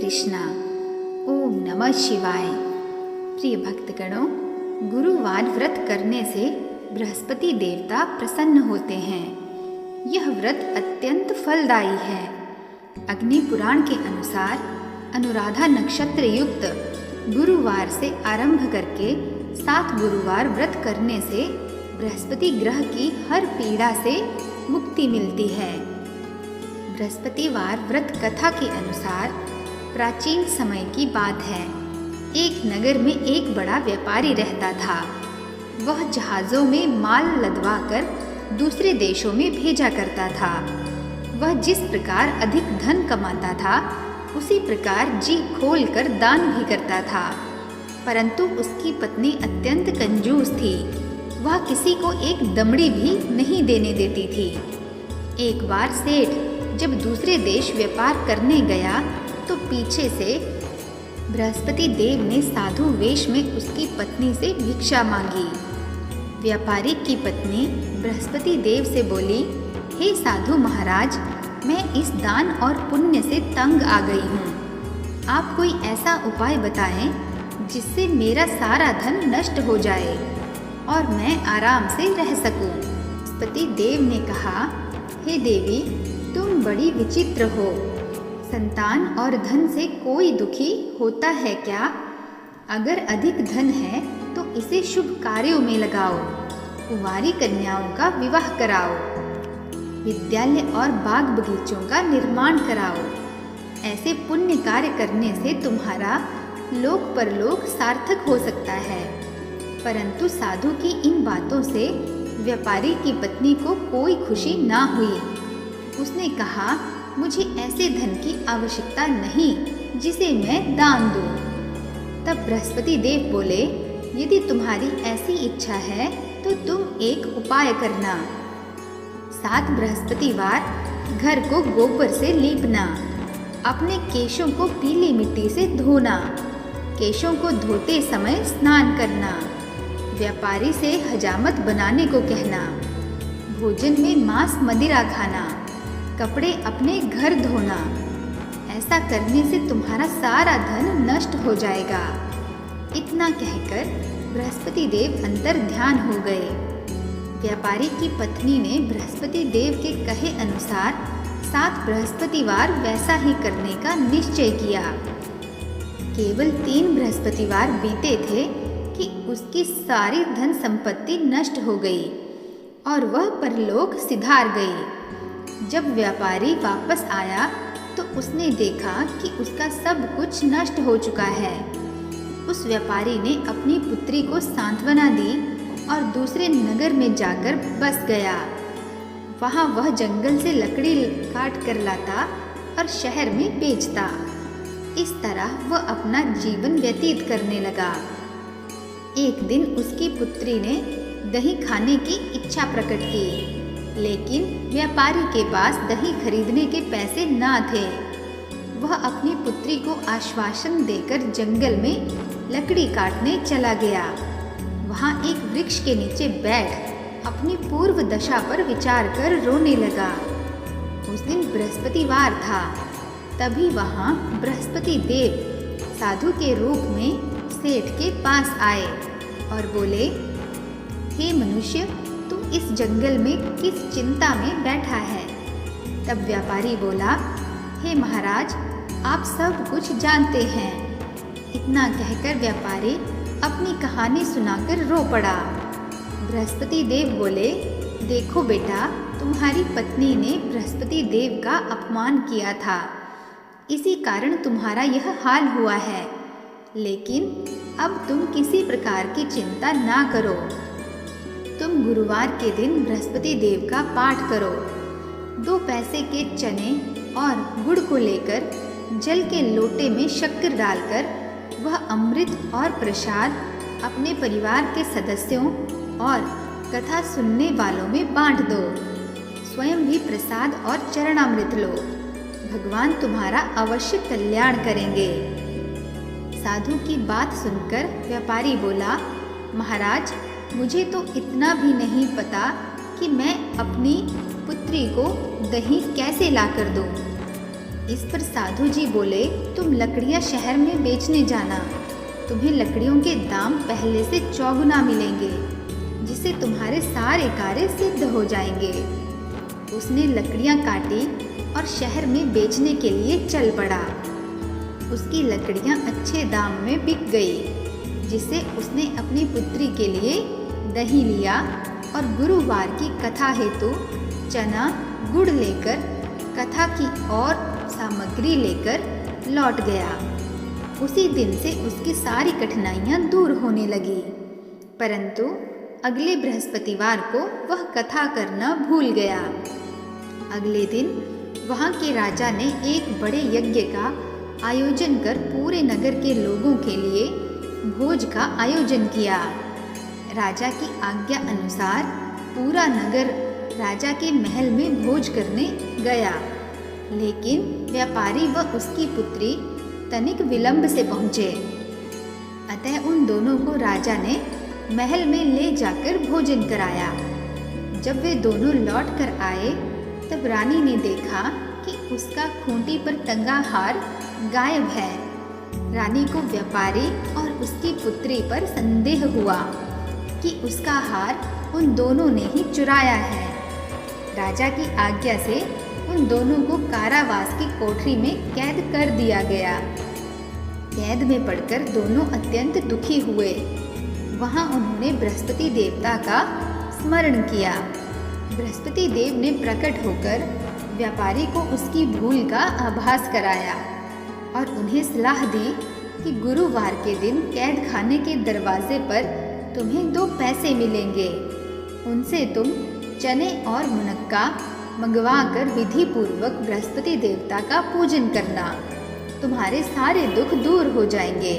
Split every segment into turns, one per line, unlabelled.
कृष्णा। ओम नमः शिवाय। प्रिय भक्तगणों, गुरुवार व्रत करने से बृहस्पति देवता प्रसन्न होते हैं। यह व्रत अत्यंत फलदायी है। अग्नि पुराण के अनुसार अनुराधा नक्षत्र युक्त गुरुवार से आरंभ करके 7 गुरुवार व्रत करने से बृहस्पति ग्रह की हर पीड़ा से मुक्ति मिलती है। बृहस्पतिवार व्रत कथा के अनुसार प्राचीन समय की बात है। एक नगर में एक बड़ा व्यापारी रहता था। वह जहाज़ों में माल लदवाकर दूसरे देशों में भेजा करता था। वह जिस प्रकार अधिक धन कमाता था, उसी प्रकार जी खोलकर दान भी करता था। परंतु उसकी पत्नी अत्यंत कंजूस थी। वह किसी को एक दमड़ी भी नहीं देने देती थी। एक बार सेठ जब दूसरे देश व्यापार करने गया तो पीछे से बृहस्पति देव ने साधु वेश में उसकी पत्नी से भिक्षा मांगी। व्यापारी की पत्नी बृहस्पति देव से बोली, हे साधु महाराज, मैं इस दान और पुण्य से तंग आ गई हूँ। आप कोई ऐसा उपाय बताएं जिससे मेरा सारा धन नष्ट हो जाए और मैं आराम से रह सकूं। बृहस्पति देव ने कहा, हे देवी, तुम बड़ी विचित्र हो। संतान और धन से कोई दुखी होता है क्या? अगर अधिक धन है तो इसे शुभ कार्यों में लगाओ। कुंवारी कन्याओं का विवाह कराओ। विद्यालय और बाग बगीचों का निर्माण कराओ। ऐसे पुण्य कार्य करने से तुम्हारा लोक परलोक सार्थक हो सकता है। परंतु साधु की इन बातों से व्यापारी की पत्नी को कोई खुशी ना हुई। उसने कहा, मुझे ऐसे धन की आवश्यकता नहीं जिसे मैं दान दूं। तब बृहस्पति देव बोले, यदि तुम्हारी ऐसी इच्छा है तो तुम एक उपाय करना। 7 बृहस्पतिवार घर को गोबर से लीपना। अपने केशों को पीली मिट्टी से धोना। केशों को धोते समय स्नान करना। व्यापारी से हजामत बनाने को कहना। भोजन में मांस मदिरा खाना। कपड़े अपने घर धोना। ऐसा करने से तुम्हारा सारा धन नष्ट हो जाएगा। इतना कहकर बृहस्पति देव अंतर ध्यान हो गए। व्यापारी की पत्नी ने बृहस्पति देव के कहे अनुसार 7 बृहस्पतिवार वैसा ही करने का निश्चय किया। केवल 3 बृहस्पतिवार बीते थे कि उसकी सारी धन संपत्ति नष्ट हो गई और वह परलोक सिधार गई। जब व्यापारी वापस आया तो उसने देखा कि उसका सब कुछ नष्ट हो चुका है। उस व्यापारी ने अपनी पुत्री को सांत्वना दी और दूसरे नगर में जाकर बस गया। वहाँ वह जंगल से लकड़ी काट कर लाता और शहर में बेचता। इस तरह वह अपना जीवन व्यतीत करने लगा। एक दिन उसकी पुत्री ने दही खाने की इच्छा प्रकट की, लेकिन व्यापारी के पास दही खरीदने के पैसे ना थे। वह अपनी पुत्री को आश्वासन देकर जंगल में लकड़ी काटने चला गया। वहाँ एक वृक्ष के नीचे बैठ अपनी पूर्व दशा पर विचार कर रोने लगा। उस दिन बृहस्पतिवार था। तभी वहाँ बृहस्पति देव साधु के रूप में सेठ के पास आए और बोले, हे मनुष्य, तू इस जंगल में किस चिंता में बैठा है? तब व्यापारी बोला, हे महाराज, आप सब कुछ जानते हैं। इतना कहकर व्यापारी अपनी कहानी सुनाकर रो पड़ा। बृहस्पति देव बोले, देखो बेटा, तुम्हारी पत्नी ने बृहस्पति देव का अपमान किया था। इसी कारण तुम्हारा यह हाल हुआ है। लेकिन अब तुम किसी प्रकार की चिंता ना करो। तुम गुरुवार के दिन बृहस्पति देव का पाठ करो। 2 पैसे के चने और गुड़ को लेकर जल के लोटे में शक्कर डालकर वह अमृत और प्रसाद अपने परिवार के सदस्यों और कथा सुनने वालों में बांट दो। स्वयं भी प्रसाद और चरणामृत लो। भगवान तुम्हारा अवश्य कल्याण करेंगे। साधु की बात सुनकर व्यापारी बोला, महाराज, मुझे तो इतना भी नहीं पता कि मैं अपनी पुत्री को दही कैसे लाकर दूं। इस पर साधु जी बोले, तुम लकड़ियां शहर में बेचने जाना, तुम्हें लकड़ियों के दाम पहले से चौगुना मिलेंगे, जिससे तुम्हारे सारे कार्य सिद्ध हो जाएंगे। उसने लकड़ियां काटी और शहर में बेचने के लिए चल पड़ा। उसकी लकड़ियां अच्छे दाम में बिक गई, जिससे उसने अपनी पुत्री के लिए दही लिया और गुरुवार की कथा हेतु चना गुड़ लेकर कथा की और सामग्री लेकर लौट गया। उसी दिन से उसकी सारी कठिनाइयां दूर होने लगी, परंतु अगले बृहस्पतिवार को वह कथा करना भूल गया। अगले दिन वहाँ के राजा ने एक बड़े यज्ञ का आयोजन कर पूरे नगर के लोगों के लिए भोज का आयोजन किया। राजा की आज्ञा अनुसार पूरा नगर राजा के महल में भोज करने गया, लेकिन व्यापारी व उसकी पुत्री तनिक विलंब से पहुँचे। अतः उन दोनों को राजा ने महल में ले जाकर भोजन कराया। जब वे दोनों लौट कर आए, तब रानी ने देखा कि उसका खूंटी पर टंगा हार गायब है। रानी को व्यापारी और उसकी पुत्री पर संदेह हुआ कि उसका हार उन दोनों ने ही चुराया है। राजा की आज्ञा से उन दोनों को कारावास की कोठरी में कैद कर दिया गया। कैद में पड़कर दोनों अत्यंत दुखी हुए। वहाँ उन्होंने बृहस्पति देवता का स्मरण किया। बृहस्पति देव ने प्रकट होकर व्यापारी को उसकी भूल का आभास कराया और उन्हें सलाह दी कि गुरुवार के दिन कैद खाने के दरवाजे पर तुम्हें 2 पैसे मिलेंगे। उनसे तुम चने और मुनक्का मंगवा कर विधि पूर्वक बृहस्पति देवता का पूजन करना, तुम्हारे सारे दुख दूर हो जाएंगे।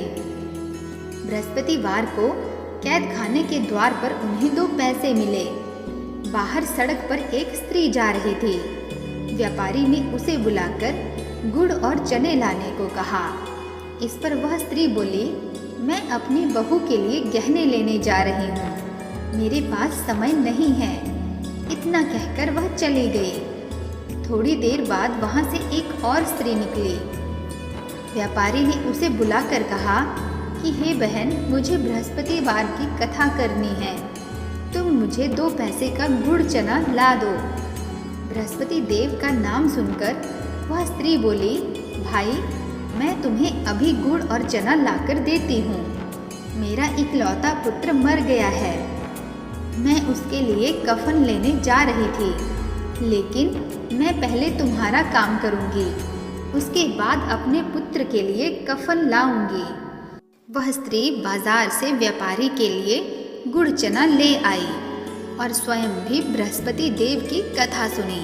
बृहस्पतिवार को कैद खाने के द्वार पर उन्हें 2 पैसे मिले। बाहर सड़क पर एक स्त्री जा रही थी। व्यापारी ने उसे बुलाकर गुड़ और चने लाने को कहा। इस पर वह स्त्री बोली, मैं अपनी बहू के लिए गहने लेने जा रही हूँ, मेरे पास समय नहीं है। इतना कहकर वह चली गई। थोड़ी देर बाद वहाँ से एक और स्त्री निकली। व्यापारी ने उसे बुलाकर कहा कि हे बहन, मुझे बृहस्पतिवार की कथा करनी है, तुम मुझे 2 पैसे का गुड़ चना ला दो। बृहस्पति देव का नाम सुनकर वह स्त्री बोली, भाई, मैं तुम्हें अभी गुड़ और चना लाकर देती हूँ। मेरा इकलौता पुत्र मर गया है, मैं उसके लिए कफन लेने जा रही थी, लेकिन मैं पहले तुम्हारा काम करूँगी, उसके बाद अपने पुत्र के लिए कफन लाऊंगी। वह स्त्री बाजार से व्यापारी के लिए गुड़ चना ले आई और स्वयं भी बृहस्पति देव की कथा सुनी।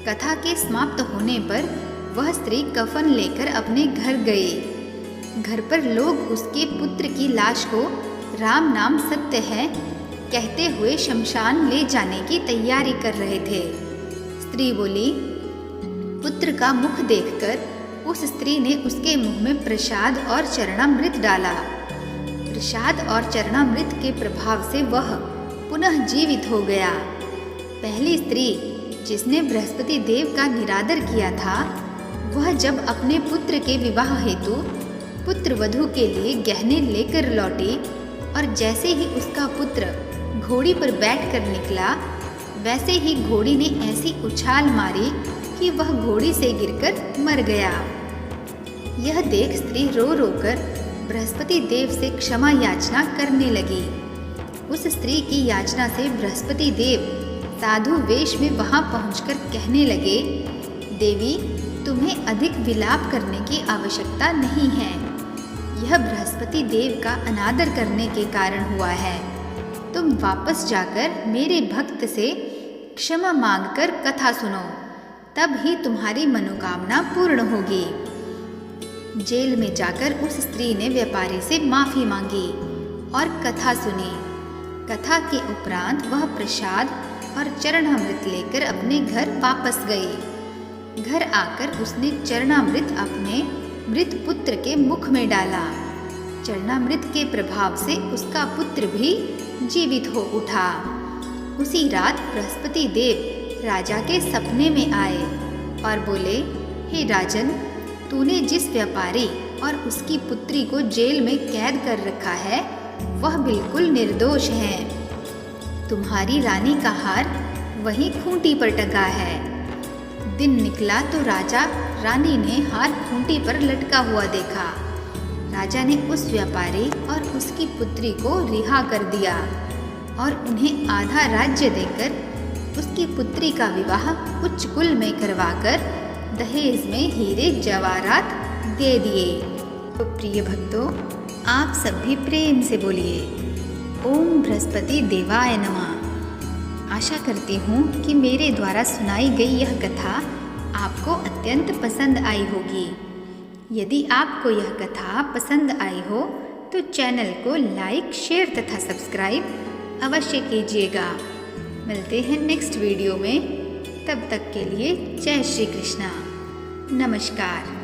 कथा के समाप्त होने पर वह स्त्री कफन लेकर अपने घर गई। घर पर लोग उसके पुत्र की लाश को राम नाम सत्य है कहते हुए शमशान ले जाने की तैयारी कर रहे थे। स्त्री बोली, पुत्र का मुख देखकर उस स्त्री ने उसके मुंह में प्रसाद और चरणामृत डाला। प्रसाद और चरणामृत के प्रभाव से वह पुनः जीवित हो गया। पहली स्त्री जिसने बृहस्पति देव का निरादर किया था, वह जब अपने पुत्र के विवाह हेतु पुत्र वधू के लिए गहने लेकर लौटी और जैसे ही उसका पुत्र घोड़ी पर बैठकर निकला, वैसे ही घोड़ी ने ऐसी उछाल मारी कि वह घोड़ी से गिरकर मर गया। यह देख स्त्री रो रो कर बृहस्पति देव से क्षमा याचना करने लगी। उस स्त्री की याचना से बृहस्पति देव साधु वेश में वहां पहुंचकर कहने लगे, देवी, तुम्हें अधिक विलाप करने की आवश्यकता नहीं है। यह बृहस्पति देव का अनादर करने के कारण हुआ है। तुम वापस जाकर मेरे भक्त से क्षमा मांगकर कथा सुनो, तब ही तुम्हारी मनोकामना पूर्ण होगी। जेल में जाकर उस स्त्री ने व्यापारी से माफी मांगी और कथा सुनी। कथा के उपरांत वह प्रसाद और चरणामृत लेकर अपने घर वापस गई। घर आकर उसने चरणामृत अपने मृत पुत्र के मुख में डाला। चरणामृत के प्रभाव से उसका पुत्र भी जीवित हो उठा। उसी रात बृहस्पति देव राजा के सपने में आए और बोले, हे राजन, तूने जिस व्यापारी और उसकी पुत्री को जेल में कैद कर रखा है वह बिल्कुल निर्दोष है। तुम्हारी रानी का हार वहीं खूंटी पर टंगा है। दिन निकला तो राजा रानी ने हार खूंटी पर लटका हुआ देखा। राजा ने उस व्यापारी और उसकी पुत्री को रिहा कर दिया और उन्हें आधा राज्य देकर उसकी पुत्री का विवाह उच्च कुल में करवाकर दहेज में हीरे जवाहरात दे दिए। तो प्रिय भक्तों, आप सभी प्रेम से बोलिए ओम बृहस्पति देवाय नमः। आशा करती हूँ कि मेरे द्वारा सुनाई गई यह कथा आपको अत्यंत पसंद आई होगी। यदि आपको यह कथा पसंद आई हो तो चैनल को लाइक, शेयर तथा सब्सक्राइब अवश्य कीजिएगा। मिलते हैं नेक्स्ट वीडियो में। तब तक के लिए जय श्री कृष्णा। नमस्कार।